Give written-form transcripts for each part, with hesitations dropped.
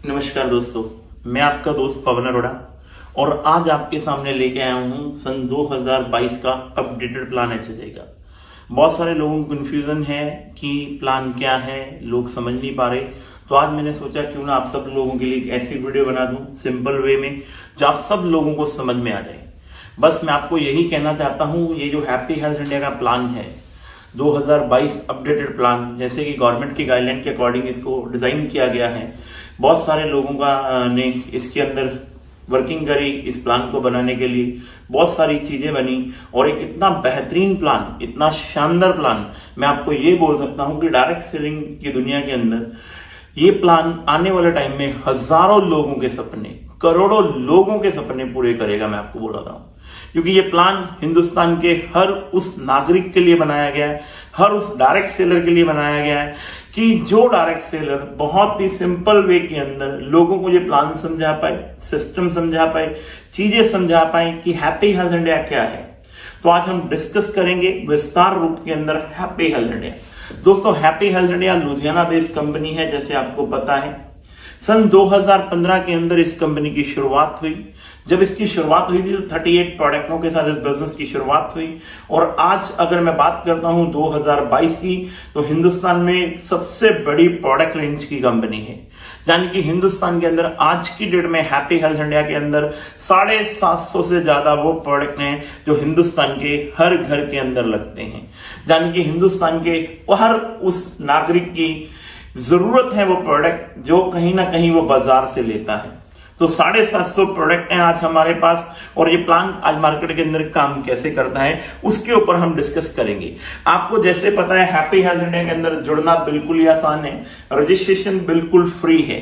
नमस्कार दोस्तों, मैं आपका दोस्त पवन अरोड़ा और आज आपके सामने लेके आया हूं सन 2022 का अपडेटेड प्लान एचएचआई का। बहुत सारे लोगों को कंफ्यूजन है कि प्लान क्या है, लोग समझ नहीं पा रहे। तो आज मैंने सोचा क्यों ना आप सब लोगों के लिए एक ऐसी वीडियो बना दूं सिंपल वे में जो आप सब लोगों को समझ में आ जाए। बस मैं आपको यही कहना चाहता हूं, ये जो हैप्पी हेल्थ इंडिया का प्लान है 2022 अपडेटेड प्लान, जैसे कि गवर्नमेंट की गाइडलाइन के अकॉर्डिंग इसको डिजाइन किया गया है। बहुत सारे लोगों का ने इसके अंदर वर्किंग करी, इस प्लान को बनाने के लिए बहुत सारी चीजें बनी और एक इतना बेहतरीन प्लान, इतना शानदार प्लान, मैं आपको ये बोल सकता हूं कि डायरेक्ट सेलिंग की दुनिया के अंदर ये प्लान आने वाले टाइम में हजारों लोगों के सपने, करोड़ों लोगों के सपने पूरे करेगा। मैं आपको बोल रहा हूं क्योंकि ये प्लान हिंदुस्तान के हर उस नागरिक के लिए बनाया गया है, हर उस डायरेक्ट सेलर के लिए बनाया गया है कि जो डायरेक्ट सेलर बहुत ही सिंपल वे के अंदर लोगों को ये प्लान समझा पाए, सिस्टम समझा पाए, चीजें समझा पाए कि हैप्पी हेल्थ इंडिया क्या है। तो आज हम डिस्कस करेंगे विस्तार रूप के अंदर हैप्पी हेल्थ इंडिया। दोस्तों, happy health India Ludhiana based company है, जैसे आपको पता है। सन 2015 के अंदर इस कंपनी की शुरुआत हुई। जब इसकी शुरुआत हुई थी तो 38 प्रोडक्टों के साथ इस बिजनेस की शुरुआत हुई और आज अगर मैं बात करता हूं 2022 की, तो हिंदुस्तान में सबसे बड़ी प्रोडक्ट रेंज की कंपनी है। यानी कि हिंदुस्तान के अंदर आज की डेट में हैप्पी हेल्थ इंडिया के अंदर 750 से ज्यादा वो प्रोडक्ट हैं जो हिंदुस्तान के हर घर के अंदर लगते हैं। यानी कि हिंदुस्तान के हर उस नागरिक की जरूरत है वो प्रोडक्ट जो कहीं ना कहीं वो बाजार से लेता है। तो 750 प्रोडक्ट हैं आज हमारे पास और ये प्लान आज मार्केट के अंदर काम कैसे करता है उसके ऊपर हम डिस्कस करेंगे। आपको जैसे पता है हैप्पी हेल्थ इंडिया के अंदर जुड़ना बिल्कुल ही आसान है, रजिस्ट्रेशन बिल्कुल फ्री है।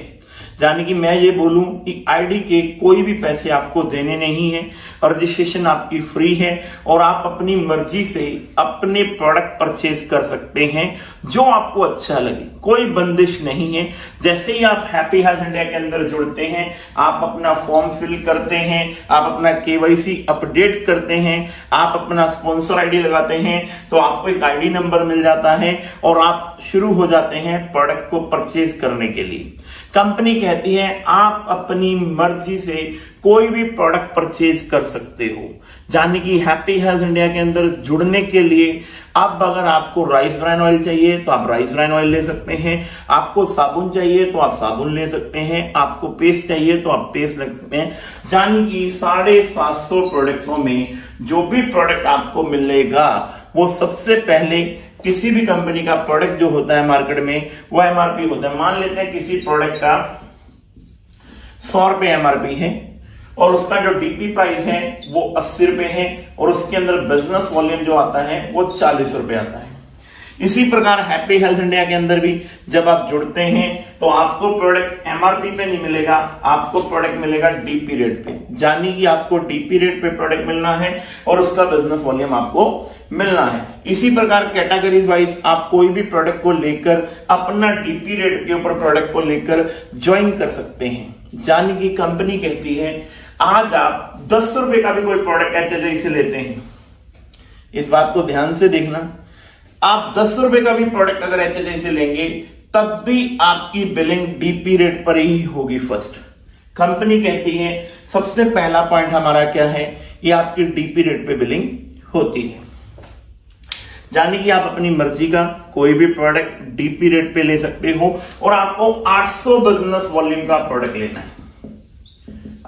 यानी कि मैं ये बोलूं कि आईडी के कोई भी पैसे आपको देने नहीं है, रजिस्ट्रेशन आपकी फ्री है और आप अपनी मर्जी से अपने प्रोडक्ट परचेज कर सकते हैं जो आपको अच्छा लगे, कोई बंदिश नहीं है। जैसे ही आप हैप्पी हेल्थ इंडिया के अंदर जुड़ते हैं, आप अपना फॉर्म फिल करते हैं, आप अपना केवाईसी अपडेट करते हैं, आप अपना स्पॉन्सर आईडी लगाते हैं, तो आपको एक आईडी नंबर मिल जाता है और आप शुरू हो जाते हैं प्रोडक्ट को परचेज करने के लिए। कंपनी कहती है आप अपनी मर्जी से कोई भी प्रोडक्ट परचेज कर सकते हो। यानी कि हैप्पी हेल्थ इंडिया के अंदर जुड़ने के लिए अब अगर आपको राइस ब्रान ऑयल चाहिए तो आप राइस ब्रान ऑयल ले सकते हैं, आपको साबुन चाहिए तो आप साबुन ले सकते हैं, आपको पेस्ट चाहिए तो आप पेस्ट ले सकते हैं। यानी कि 750 प्रोडक्टों में जो भी प्रोडक्ट आपको मिलेगा वो सबसे पहले किसी भी कंपनी का प्रोडक्ट जो होता है मार्केट में वो एमआरपी होता है। मान लेते हैं किसी प्रोडक्ट का 100 रुपए एमआरपी है और उसका जो डीपी प्राइस है वो 80 रुपए है और उसके अंदर बिजनेस वॉल्यूम जो आता है वो 40 रुपए आता है। इसी प्रकार हैप्पी हेल्थ इंडिया के अंदर भी जब आप जुड़ते हैं तो आपको प्रोडक्ट एमआरपी पे नहीं मिलेगा, आपको प्रोडक्ट मिलेगा डीपी रेट पे। यानी कि आपको डीपी रेट पे प्रोडक्ट मिलना है और उसका बिजनेस वॉल्यूम आपको मिलना है। इसी प्रकार कैटेगरीज वाइज आप कोई भी प्रोडक्ट को लेकर अपना डीपी रेट के ऊपर प्रोडक्ट को लेकर ज्वाइन कर सकते हैं। यानी कि कंपनी कहती है आज आप 10 रुपए का भी कोई प्रोडक्ट एचएचआई से लेते हैं, इस बात को ध्यान से देखना, आप 10 रुपए का भी प्रोडक्ट अगर एचएचआई से लेंगे तब भी आपकी बिलिंग डीपी रेट पर ही होगी। फर्स्ट कंपनी कहती है सबसे पहला पॉइंट हमारा क्या है, ये आपकी डीपी रेट पे बिलिंग होती है। यानी कि आप अपनी मर्जी का कोई भी प्रोडक्ट डीपी रेट पे ले सकते हो और आपको 800 बिजनेस वॉल्यूम का प्रोडक्ट लेना है।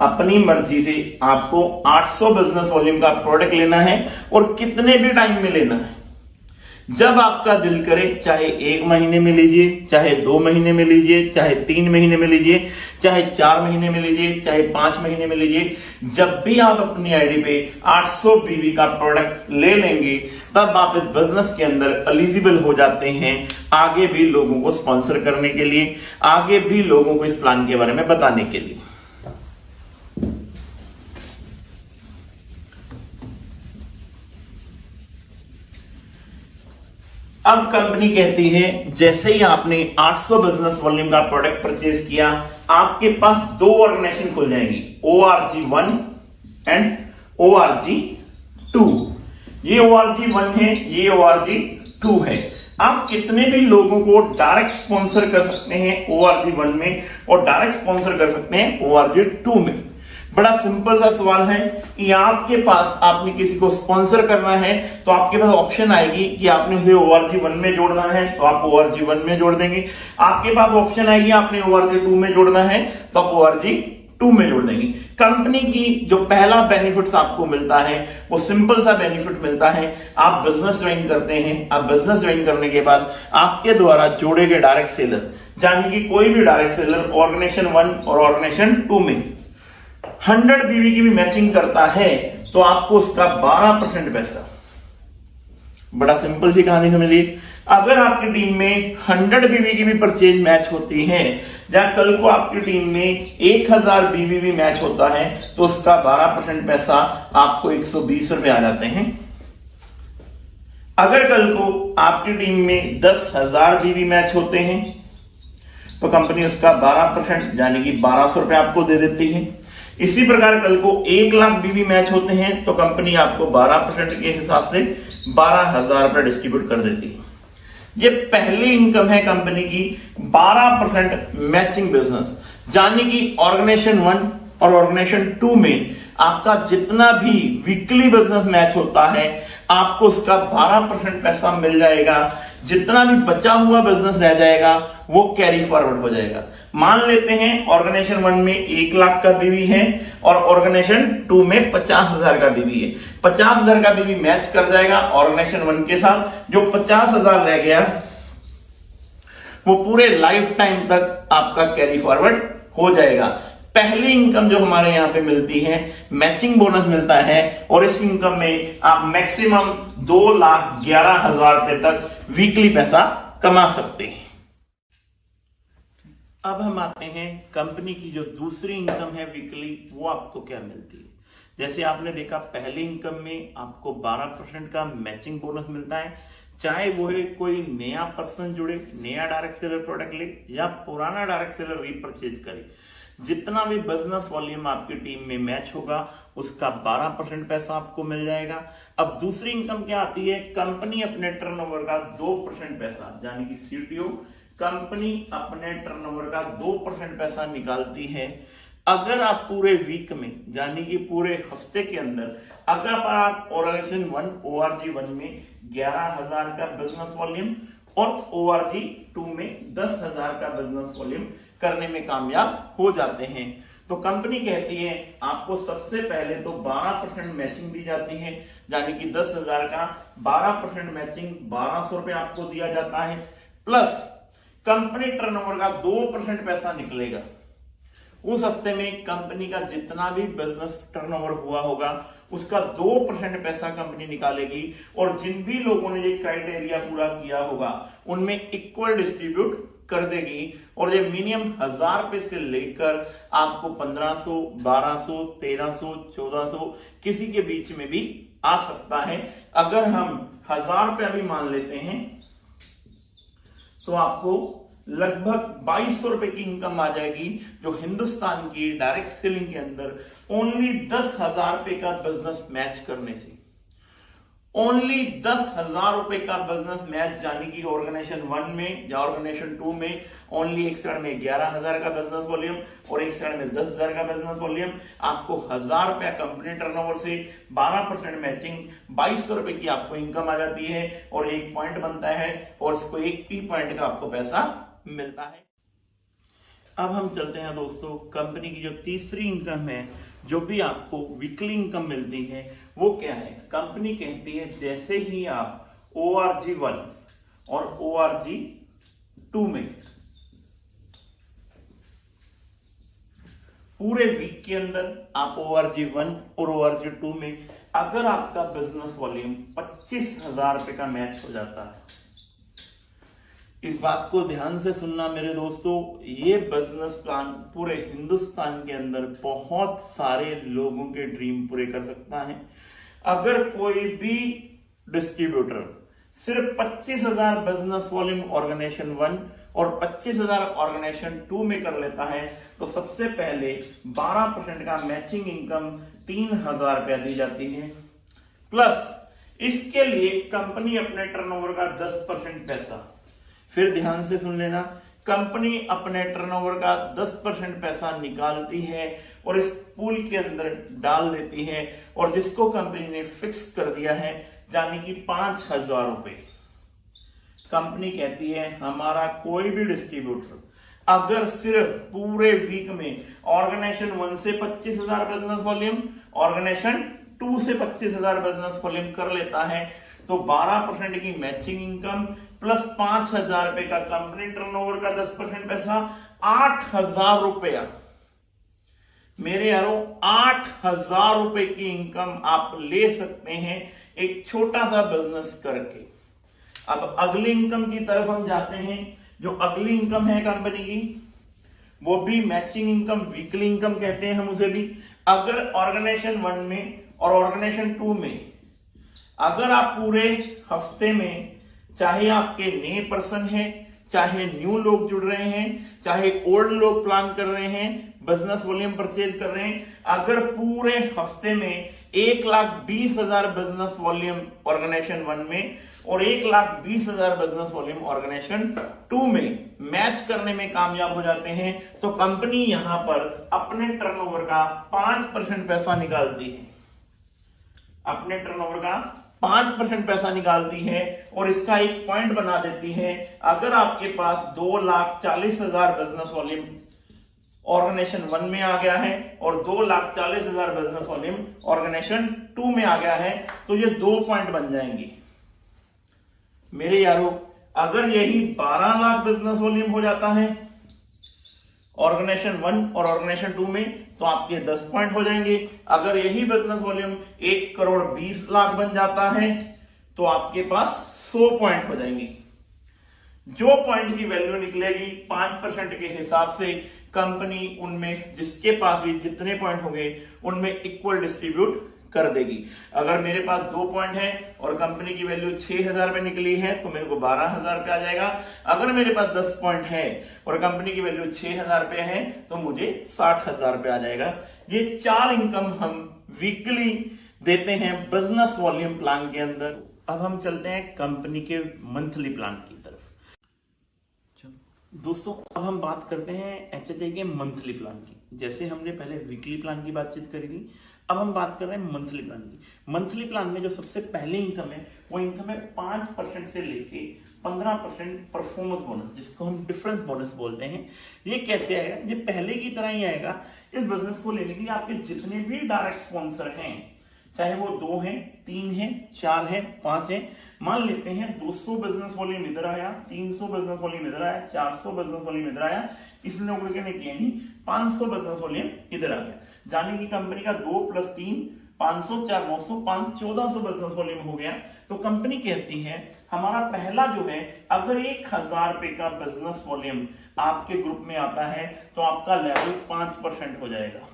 अपनी मर्जी से आपको 800 बिजनेस वॉल्यूम का प्रोडक्ट लेना है और कितने भी टाइम में लेना है, जब आपका दिल करे, चाहे 1 महीने में लीजिए, चाहे 2 महीने में लीजिए, चाहे 3 महीने में लीजिए, चाहे 4 महीने में लीजिए, चाहे 5 महीने में लीजिए। जब भी आप अपनी आईडी पे 800 बीवी का प्रोडक्ट ले लेंगे तब आप इस बिजनेस के अंदर एलिजिबल हो जाते हैं आगे भी लोगों को स्पॉन्सर करने के लिए, आगे भी लोगों को इस प्लान के बारे में बताने के लिए। अब कंपनी कहती है जैसे ही आपने 800 बिजनेस वॉल्यूम का प्रोडक्ट परचेज किया, आपके पास 2 ऑर्गेनाइजेशन खुल जाएंगी, ORG1 एंड ORG2। ये ORG1 है, ये ORG2 है। आप कितने भी लोगों को डायरेक्ट स्पॉन्सर कर सकते हैं ORG 1 में और डायरेक्ट स्पॉन्सर कर सकते हैं ORG 2 में। बड़ा सिंपल सा सवाल है कि आपके पास आपने किसी को स्पॉन्सर करना है तो आपके पास ऑप्शन आएगी कि आपने उसे ORG 1 में जोड़ना है तो आप ORG 1 में जोड़ देंगे। आपके पास ऑप्शन आएगी आपने ORG 2 में जोड़ना है तो आप ORG 2 में जोड़ देंगे। कंपनी की जो पहला बेनिफिट्स आपको मिलता है वो सिंपल सा बेनिफिट मिलता है, आप बिजनेस ज्वाइन करते हैं। आप बिजनेस ज्वाइन करने के बाद आपके द्वारा जोड़े गए डायरेक्ट सेलर, यानी कि कोई भी डायरेक्ट सेलर ऑर्गेनाइजेशन 1 और ऑर्गेनाइजेशन 2 में 100 बीवी की भी मैचिंग करता है तो आपको उसका 12% पैसा। बड़ा सिंपल सी कहानी समझिए, अगर आपकी टीम में 100 बीवी की भी परचेज मैच होती है, जहां कल को आपकी टीम में 1000 बीवी भी मैच होता है तो उसका 12% पैसा आपको 120 रुपए आ जाते हैं। अगर कल को आपकी टीम में 10,000 बीवी मैच होते हैं तो कंपनी उसका 12% यानी कि 1200 रुपए आपको दे देती है। इसी प्रकार कल को 1 लाख बीवी मैच होते हैं तो कंपनी आपको 12% के हिसाब से 12,000 रुपए डिस्ट्रीब्यूट कर देती है। ये पहली इनकम है कंपनी की 12% मैचिंग बिजनेस, यानी कि ऑर्गेनाइजेशन 1 और ऑर्गेनाइजेशन 2 में आपका जितना भी वीकली बिजनेस मैच होता है आपको उसका 12% पैसा मिल जाएगा। जितना भी बचा हुआ बिजनेस रह जाएगा वो कैरी फॉरवर्ड हो जाएगा। मान लेते हैं ऑर्गेनाइजेशन 1 में 1 लाख का बीवी है और ऑर्गेनाइजेशन 2 में 50,000 का बीवी है। 50,000 का बीवी मैच कर जाएगा ऑर्गेनाइजेशन 1 के साथ। जो 50,000 रह गया वो पूरे लाइफ टाइम तक आपका कैरी फॉरवर्ड हो जाएगा। पहली इनकम जो हमारे यहां पे मिलती है मैचिंग बोनस मिलता है और इस इनकम में आप मैक्सिमम 2,11,000 रुपए तक वीकली पैसा कमा सकते हैं। अब हम आते हैं कंपनी की जो दूसरी इनकम है वीकली, वो आपको क्या मिलती है। जैसे आपने देखा पहली इनकम में आपको 12% का मैचिंग बोनस मिलता है, चाहे वो कोई नया पर्सन जुड़े, नया डायरेक्ट सेलर प्रोडक्ट ले या पुराना डायरेक्ट सेलर रीपरचेज करे। जितना भी बिजनेस वॉल्यूम आपकी टीम में मैच होगा उसका 12% पैसा आपको मिल जाएगा। अब दूसरी इनकम क्या आती है, कंपनी अपने टर्नओवर का 2% पैसा, यानी कि CTO कंपनी अपने टर्नओवर का 2% पैसा निकालती है। अगर आप पूरे वीक में यानी कि पूरे हफ्ते के अंदर अगर आप ऑर्गेनाइजेशन 1 ORG 1 में 11,000 का बिजनेस वॉल्यूम और ORG 2 में 10,000 का बिजनेस वॉल्यूम करने में कामयाब हो जाते हैं तो कंपनी कहती है आपको सबसे पहले तो 12% मैचिंग दी जाती है, यानी कि 10,000 का 12% मैचिंग 1,200 रुपए आपको दिया जाता है। प्लस कंपनी टर्नओवर का 2% पैसा निकलेगा। उस हफ्ते में कंपनी का जितना भी बिजनेस टर्नओवर हुआ होगा उसका 2% पैसा कंपनी निकालेगी और जिन भी लोगों ने ये क्राइटेरिया पूरा किया होगा उनमें इक्वल डिस्ट्रीब्यूट कर देगी। और ये मिनिमम 1,000 रुपए से लेकर आपको 1,500, 1,200, 1,300, 1,400 किसी के बीच में भी आ सकता है। अगर हम 1,000 रुपया भी मान लेते हैं तो आपको लगभग 2,200 रुपए की इनकम आ जाएगी, जो हिंदुस्तान की डायरेक्ट सेलिंग के अंदर ओनली 10,000 रुपए का बिजनेस मैच करने से, ओनली 10,000 रुपए का बिजनेस मैच, यानी कि ऑर्गेनाइजेशन 1 में या ऑर्गेनाइजेशन 2 में ओनली एक साइड में 11,000 का बिजनेस वॉल्यूम और एक साइड में 10,000 का बिजनेस वॉल्यूम, आपको 1,000 रुपया कंपनी टर्नओवर से 12% मैचिंग 2,200 रुपए की आपको इनकम आ जाती है और 1 पॉइंट बनता है और इसको 1 पॉइंट का आपको पैसा मिलता है। अब हम चलते हैं दोस्तों, कंपनी की जो तीसरी इनकम है, जो भी आपको वीकली इनकम मिलती है वो क्या है। कंपनी कहती है जैसे ही आप ORG 1 और ORG 2 में पूरे वीक के अंदर आप ORG 1 और ORG 2 में अगर आपका बिजनेस वॉल्यूम 25,000 रुपए का मैच हो जाता है, इस बात को ध्यान से सुनना मेरे दोस्तों, ये बिजनेस प्लान पूरे हिंदुस्तान के अंदर बहुत सारे लोगों के ड्रीम पूरे कर सकता है। अगर कोई भी डिस्ट्रीब्यूटर सिर्फ 25,000 बिजनेस वॉल्यूम ऑर्गेनाइजेशन 1 और 25,000 ऑर्गेनाइजेशन 2 में कर लेता है तो सबसे पहले 12% का मैचिंग इनकम 3,000 रुपया दी जाती है। प्लस इसके लिए कंपनी अपने टर्नओवर का 10% पैसा, फिर ध्यान से सुन लेना, कंपनी अपने टर्नओवर का 10% पैसा निकालती है और इस पूल के अंदर डाल देती है, और जिसको कंपनी ने फिक्स कर दिया है यानी कि 5,000 रुपए। कंपनी कहती है हमारा कोई भी डिस्ट्रीब्यूटर अगर सिर्फ पूरे वीक में ऑर्गेनाइजेशन 1 से 25,000 बिजनेस वॉल्यूम, ऑर्गेनाइजेशन 2 से 25,000 बिजनेस वॉल्यूम कर लेता है तो 12% की मैचिंग इनकम प्लस 5,000 रुपए का कंपनी टर्नओवर का 10% पैसा, 8,000 रुपया। मेरे यारों 8,000 रुपए की इनकम आप ले सकते हैं एक छोटा सा बिजनेस करके। अब अगली इनकम की तरफ हम जाते हैं। जो अगली इनकम है कंपनी की वो भी मैचिंग इनकम, वीकली इनकम कहते हैं हम उसे भी। अगर ऑर्गेनाइजेशन 1 में और ऑर्गेनाइजेशन 2 में अगर आप पूरे हफ्ते में, चाहे आपके नए पर्सन हैं, चाहे न्यू लोग जुड़ रहे हैं, चाहे ओल्ड लोग प्लान कर रहे हैं, बिजनेस वॉल्यूम परचेज कर रहे हैं, अगर पूरे हफ्ते में 1,20,000 बिजनेस वॉल्यूम ऑर्गेनाइजेशन 1 में और 1,20,000 बिजनेस वॉल्यूम ऑर्गेनाइजेशन 2 में मैच करने में कामयाब हो जाते हैं तो कंपनी यहां पर अपने टर्नओवर का 5% पैसा निकालती है, अपने टर्नओवर का 5% पैसा निकालती है और इसका एक पॉइंट बना देती है। अगर आपके पास 2,40,000 बिजनेस वॉल्यूम ऑर्गेनाइजेशन 1 में आ गया है और 2,40,000 बिजनेस वॉल्यूम ऑर्गेनाइजेशन 2 में आ गया है तो ये 2 पॉइंट बन जाएंगे। मेरे यारों अगर यही 12 लाख बिजनेस वॉल्यूम हो जाता है ऑर्गेनाइजेशन 1 और ऑर्गेनाइजेशन 2 में तो आपके 10 पॉइंट हो जाएंगे। अगर यही बिजनेस वॉल्यूम 1,20,00,000 बन जाता है तो आपके पास 100 पॉइंट हो जाएंगे। जो पॉइंट की वैल्यू निकलेगी 5% के हिसाब से कंपनी उनमें जिसके पास भी जितने पॉइंट होंगे उनमें इक्वल डिस्ट्रीब्यूट कर देगी। अगर मेरे पास 2 पॉइंट है और कंपनी की वैल्यू 6,000 रुपए निकली है तो मेरे को 12,000 रुपए आ जाएगा। अगर मेरे पास 10 पॉइंट है और कंपनी की वैल्यू 6,000 रुपए है तो मुझे 60,000 रुपए आ जाएगा। ये 4 इनकम हम वीकली देते हैं बिजनेस वॉल्यूम प्लान के अंदर। अब हम चलते हैं कंपनी के मंथली प्लान की तरफ। दोस्तों अब हम बात करते हैं एचएचआई के मंथली प्लान की। जैसे हमने पहले वीकली प्लान की बातचीत करी थी, अब हम बात कर रहे हैं मंथली प्लान की। मंथली प्लान में जो सबसे पहली इनकम है वो इनकम है 5% से लेके 15% परफॉर्मेंस बोनस, जिसको हम डिफरेंस बोनस बोलते हैं। ये कैसे आएगा? ये पहले की तरह ही आएगा। इस बिजनेस को लेने के लिए आपके जितने भी डायरेक्ट स्पॉन्सर हैं, चाहे वो 2 हैं, 3 हैं, 4 हैं, 5 हैं, मान लेते हैं 200 बिजनेस वॉल्यूम इधर आया, 300 बिजनेस वॉल्यूम इधर आया, 400 बिजनेस वॉल्यूम इधर आया, इस लोगों ने किया नहीं, 500 बिजनेस वॉल्यूम इधर आ गया, जाने की कंपनी का 2 + 3 500, 4 900, 5 1400 बिजनेस वॉल्यूम हो गया। तो कंपनी कहती है हमारा पहला जो है, अगर 1,000 रुपए का बिजनेस वॉल्यूम आपके ग्रुप में आता है तो आपका लेवल 5% हो जाएगा।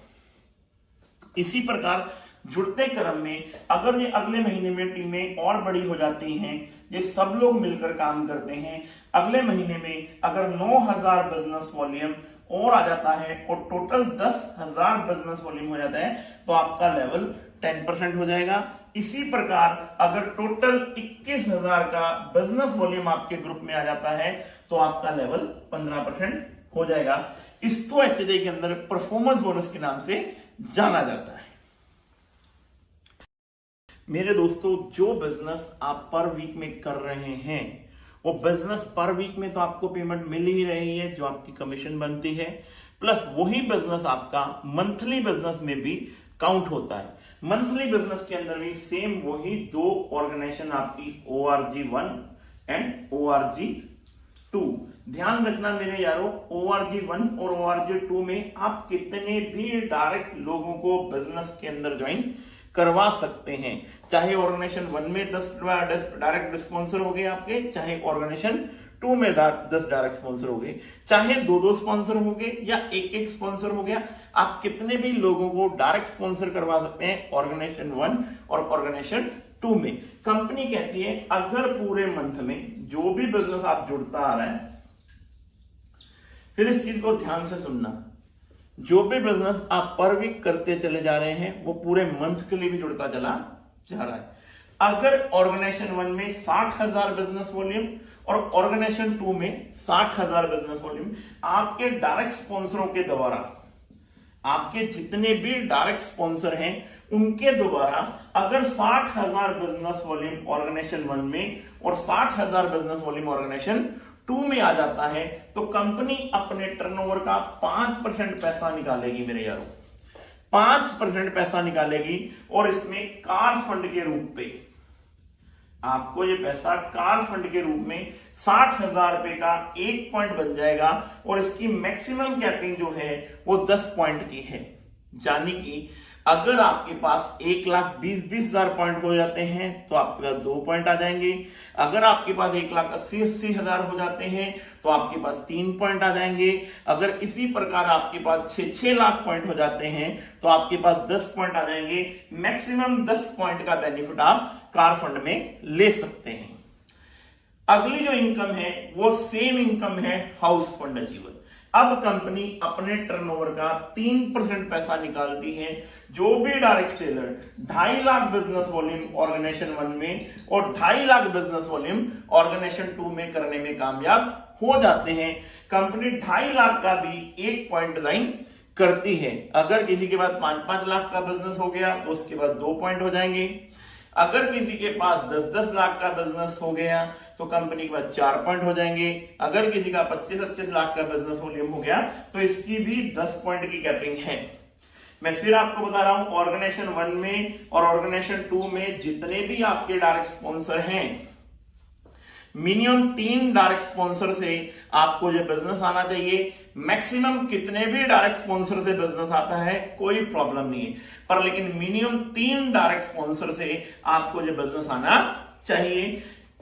इसी प्रकार जुड़ते क्रम में अगर ये अगले महीने में टीमें और बड़ी हो जाती हैं, ये सब लोग मिलकर काम करते हैं, अगले महीने में अगर 9,000 बिजनेस वॉल्यूम और आ जाता है और टोटल 10,000 बिजनेस वॉल्यूम हो जाता है तो आपका लेवल 10% हो जाएगा। इसी प्रकार अगर टोटल 21,000 का बिजनेस वॉल्यूम आपके ग्रुप में आ जाता है तो आपका लेवल 15% हो जाएगा। इसको एचएचआई के अंदर परफॉर्मेंस बोनस के नाम से जाना जाता है। मेरे दोस्तों, जो बिजनेस आप पर वीक में कर रहे हैं वो बिजनेस पर वीक में तो आपको पेमेंट मिल ही रही है जो आपकी कमीशन बनती है, प्लस वही बिजनेस आपका मंथली बिजनेस में भी काउंट होता है। मंथली बिजनेस के अंदर भी सेम वही 2 ऑर्गेनाइजेशन आपकी ORG1 एंड ORG2। ध्यान रखना मेरे यारों, ORG1 और ORG2 में आप कितने भी डायरेक्ट लोगों को बिजनेस के अंदर ज्वाइन करवा सकते हैं। चाहे ऑर्गेनाइजेशन 1 में 10 डायरेक्ट स्पॉन्सर हो गए आपके, चाहे ऑर्गेनाइजेशन 2 में 10 डायरेक्ट स्पॉन्सर हो गए, चाहे 2 स्पॉन्सर हो गए या 1 स्पॉन्सर हो गया, आप कितने भी लोगों को डायरेक्ट स्पॉन्सर करवा सकते हैं ऑर्गेनाइजेशन 1 और ऑर्गेनाइजेशन 2 में। कंपनी कहती है अगर पूरे मंथ में जो भी बिजनेस आप जुड़ता आ रहा है, फिर इस चीज को ध्यान से सुनना, जो भी बिजनेस आप पर वीक करते चले जा रहे हैं वो पूरे मंथ के लिए भी जुड़ता चला जा रहा है। अगर ऑर्गेनाइजेशन 1 में 60,000 बिजनेस वॉल्यूम और ऑर्गेनाइजेशन 2 में 60,000 बिजनेस वॉल्यूम, आपके डायरेक्ट स्पॉन्सरों के द्वारा, आपके जितने भी डायरेक्ट स्पॉन्सर हैं उनके द्वारा अगर 60,000 बिजनेस वॉल्यूम ऑर्गेनाइजेशन 1 में और 60,000 बिजनेस वॉल्यूम ऑर्गेनाइजेशन 2 में आ जाता है, तो कंपनी अपने टर्नओवर का 5% पैसा निकालेगी मेरे यारों, 5% पैसा निकालेगी। और इसमें कार फंड के रूप पे आपको ये पैसा कार फंड के रूप में 60,000 रुपए का 1 पॉइंट बन जाएगा। और इसकी मैक्सिमम कैपिंग जो है वो 10 पॉइंट की है। यानी कि अगर आपके पास 1,20,20,000 पॉइंट हो जाते हैं तो आपके पास 2 पॉइंट आ जाएंगे। अगर आपके पास 1,80,000 हो जाते हैं तो आपके पास 3 पॉइंट आ जाएंगे। अगर इसी प्रकार आपके पास 6 लाख पॉइंट हो जाते हैं तो आपके पास 10 पॉइंट आ जाएंगे। मैक्सिमम 10 पॉइंट का बेनिफिट आप कार फंड में ले सकते हैं। अगली जो इनकम है वो सेम इनकम है हाउस फंड अचीवर। अब कंपनी अपने टर्नओवर का 3% पैसा निकालती है। जो भी direct seller 2.5 lakh business volume organisation 1 में और 2.5 लाख बिजनेस वॉल्यूम ऑर्गेनाइजेशन 2 में करने में कामयाब हो जाते हैं, कंपनी 2.5 लाख का भी 1 पॉइंट डिजाइन करती है। अगर किसी के पास 5-5 लाख का बिजनेस हो गया तो उसके बाद 2 पॉइंट हो जाएंगे। अगर किसी के पास 10-10 लाख का बिजनेस हो गया तो कंपनी के पास 4 पॉइंट हो जाएंगे। अगर किसी का 25-25 लाख का बिजनेस वॉल्यूम हो गया तो इसकी भी 10 पॉइंट की कैपिंग है। मैं फिर आपको बता रहा हूं, ऑर्गेनाइजेशन 1 में और ऑर्गेनाइजेशन 2 में जितने भी आपके डायरेक्ट स्पॉन्सर हैं, मिनिमम 3 डायरेक्ट स्पॉन्सर से आपको जो बिजनेस आना चाहिए। मैक्सिमम कितने भी डायरेक्ट स्पॉन्सर से बिजनेस आता है कोई प्रॉब्लम नहीं है, पर लेकिन मिनिमम 3 डायरेक्ट स्पॉन्सर से आपको जो बिजनेस आना चाहिए।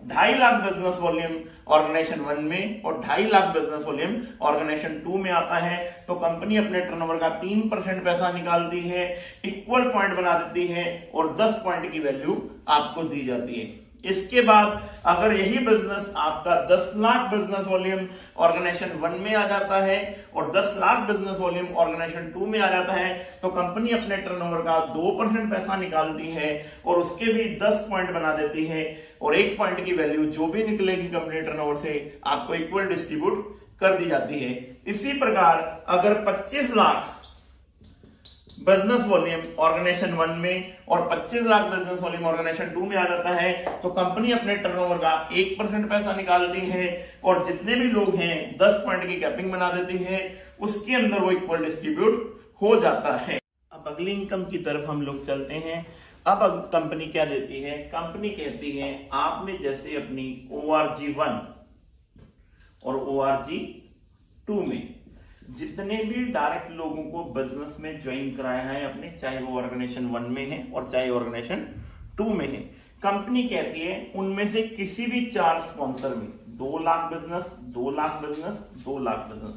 2.5 लाख बिजनेस वॉल्यूम ऑर्गेनाइजेशन 1 में और 2.5 लाख बिजनेस वॉल्यूम ऑर्गेनाइजेशन 2 में आता है तो कंपनी अपने टर्नओवर का 3% पैसा निकालती है, इक्वल पॉइंट बना देती है और 10 पॉइंट की वैल्यू आपको दी जाती है। इसके बाद अगर यही बिजनेस आपका 10 लाख बिजनेस वॉल्यूम ऑर्गेनाइजेशन 1 में आ जाता है और 10 लाख बिजनेस वॉल्यूम ऑर्गेनाइजेशन 2 में आ जाता है तो कंपनी अपने टर्नओवर का 2% पैसा निकालती है और उसके भी 10 पॉइंट बना देती है और 1 पॉइंट की वैल्यू जो भी निकलेगी कंपनी टर्नओवर से आपको इक्वल डिस्ट्रीब्यूट कर दी जाती है। इसी प्रकार अगर 25 लाख बिजनेस वॉल्यूम ऑर्गेनाइजेशन 1 में और 25 लाख बिजनेस वॉल्यूम ऑर्गेनाइजेशन 2 में आ जाता है तो कंपनी अपने टर्नओवर का 1% पैसा निकालती है और जितने भी लोग हैं 10 पॉइंट की कैपिंग बना देती है, उसके अंदर वो इक्वल डिस्ट्रीब्यूट हो जाता है। अब अगली इनकम की तरफ हम लोग चलते हैं। अब कंपनी क्या देती है? कंपनी कहती है आपने जैसे अपनी ORG 1 और ORG 2 में जितने भी डायरेक्ट लोगों को बिजनेस में ज्वाइन कराया है अपने, चाहे वो ऑर्गेनाइजेशन 1 में है और चाहे ऑर्गेनाइजेशन 2 में है, कंपनी कहती है उनमें से किसी भी 4 स्पॉन्सर में 2 lakh business, 2 lakh business, 2 lakh business,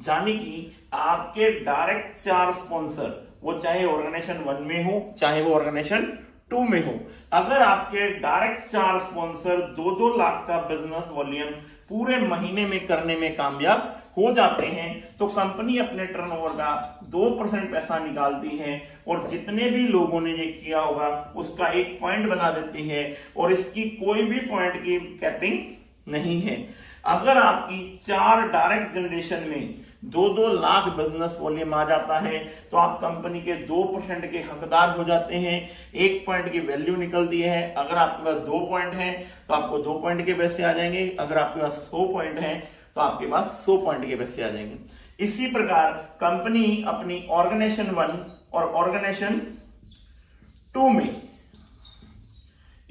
यानी कि आपके डायरेक्ट 4 स्पॉन्सर, वो चाहे ऑर्गेनाइजेशन 1 में हो चाहे वो ऑर्गेनाइजेशन 2 में हो, अगर आपके डायरेक्ट 4 स्पॉन्सर 2-2 लाख का बिजनेस वॉल्यूम पूरे महीने में करने में कामयाब हो जाते हैं तो कंपनी अपने टर्नओवर का 2% पैसा निकालती है और जितने भी लोगों ने ये किया होगा उसका 1 पॉइंट बना देती है और इसकी कोई भी पॉइंट की कैपिंग नहीं है। अगर आपकी 4 डायरेक्ट जनरेशन में 2-2 लाख बिजनेस वॉल्यूम आ जाता है तो आप कंपनी के 2% के हकदार हो जाते हैं, 1 पॉइंट की वैल्यू निकलती है। अगर आपके पास 2 पॉइंट है तो आपको 2 पॉइंट के पैसे आ जाएंगे, अगर आपके पास 100 पॉइंट है तो आपके पास 100 पॉइंट के पैसे आ जाएंगे। इसी प्रकार कंपनी अपनी ऑर्गेनाइजेशन 1 और ऑर्गेनाइजेशन 2 में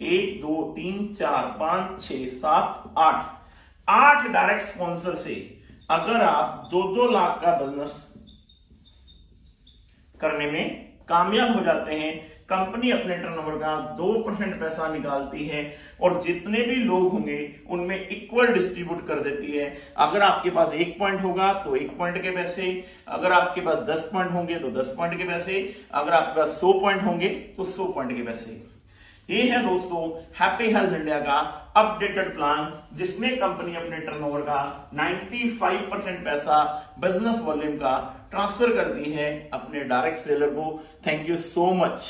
1 2 3 4 5 6 7 8 डायरेक्ट स्पॉन्सर से अगर आप 2-2 लाख का बिजनेस करने में कामयाब हो जाते हैं, कंपनी अपने टर्नओवर का 2% पैसा निकालती है और जितने भी लोग होंगे उनमें इक्वल डिस्ट्रीब्यूट कर देती है। अगर आपके पास 1 पॉइंट होगा तो 1 पॉइंट के पैसे, अगर आपके पास 10 पॉइंट होंगे तो 10 पॉइंट के पैसे, अगर आपके पास 100 पॉइंट होंगे तो 100 पॉइंट के पैसे। ये है दोस्तों हैप्पी हेल्थ इंडिया का अपडेटेड प्लान, जिसमें कंपनी अपने टर्नओवर का 95% पैसा बिजनेस वॉल्यूम का ट्रांसफर करती है अपने डायरेक्ट सेलर को। Thank you so much.